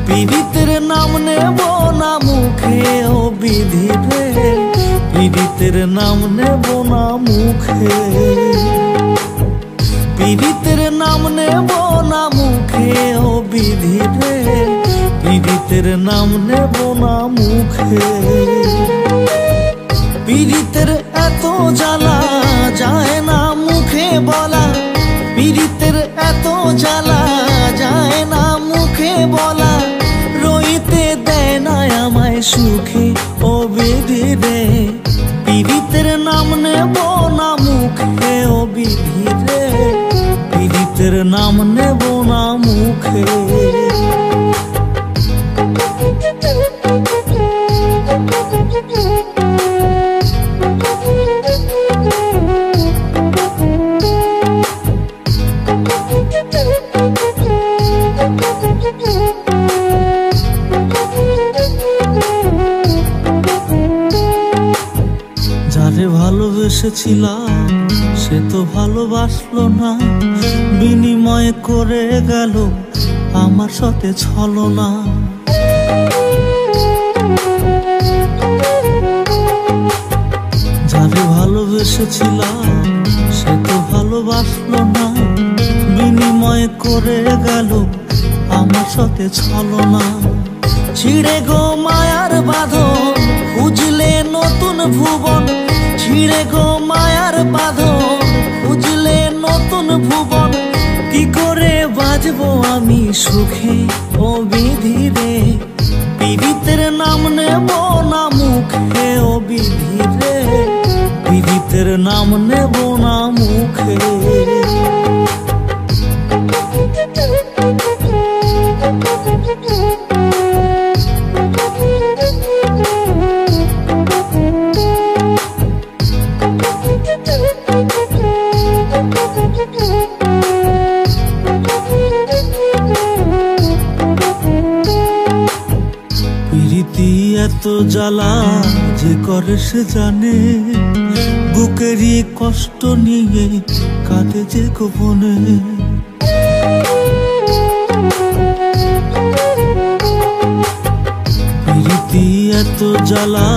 পীড়িতের নাম নেব না মুখে ও বিধি রে, পীড়িতের নাম নেব না মুখে। পীড়িতের নাম নেব না মুখে ও বিধি রে, পীড়িতের নাম নেব না মুখে। পীড়িতের এত জ্বালা যায় না মুখে বলা, পীড়িতের এত জ্বালা যায় না মুখে বলা। রইতে দেয় না আমায় সুখে ও বিধি রে, পীড়িতের নাম নেব না মুখে ও বিধি রে, পীড়িতের নাম নেব না মুখে। যারে ভালোবেসেছিলাম সে তো ভালোবাসলো না, বিনিময় করে গেল আমার সাথে ছলনা। যারে ভালোবেসেছিলাম সে তো ভালোবাসলো না, বিনিময় করে গেল আমার সাথে ছলনা। ছিঁড়ে গো মায়ার বাঁধন খুঁজলে নতুন ভুবন, ছিঁড়ে গো মায়ার বাঁধন খুঁজলে নতুন ভুবন। কি করে বাজবো আমি সুখে ও বিধি রে, পীড়িতের নাম নেব না মুখে ও বিধি রে, পীড়িতের নাম নেব না মুখে। প্রীতি এত জ্বালা যে করে সে জানে, বুকেরই কষ্ট নিয়ে কাঁদে যে গোপনে। প্রীতি এত জ্বালা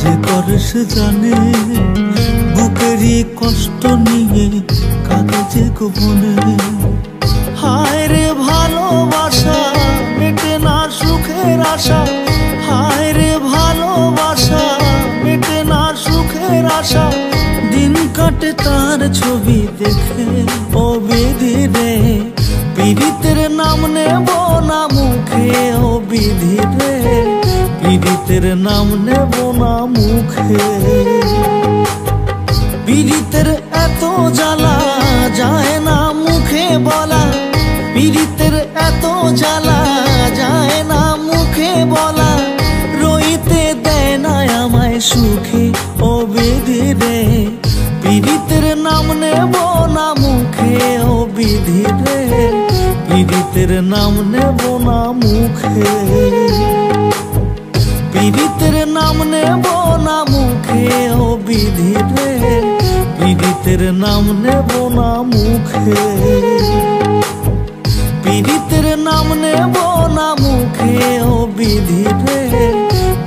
যে করে সে জানে, বুকেরই কষ্ট নিয়ে কাঁদে যে গোপনে। হায় রে ভালোবাসা মেটে না সুখের আশা, হায় রে ভালোবাসা মেটে না সুখের আশা। দিন কাটে তার ছবি দেখে ও বিধি রে, পীড়িতের নাম নেব না মুখে ও বিধি রে, পীড়িতের নাম নেব না মুখে। পীড়িতের এত জ্বালা যায় না মুখে বলা, পীড়িতের এত জ্বালা যায় না মুখে বলা। রইতে দেয় না আমায় সুখে ও বিধি রে, পীড়িতের নাম নেব না মুখে ও বিধি রে, পীড়িতের নাম নেব না মুখে। পীড়িতের নাম নেব না মুখে ও বিধি রে, পীড়িতের নাম নেব না মুখে। পীড়িতের নাম নেব না মুখে ও বিধি রে,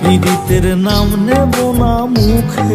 পীড়িতের নাম নেব না মুখে।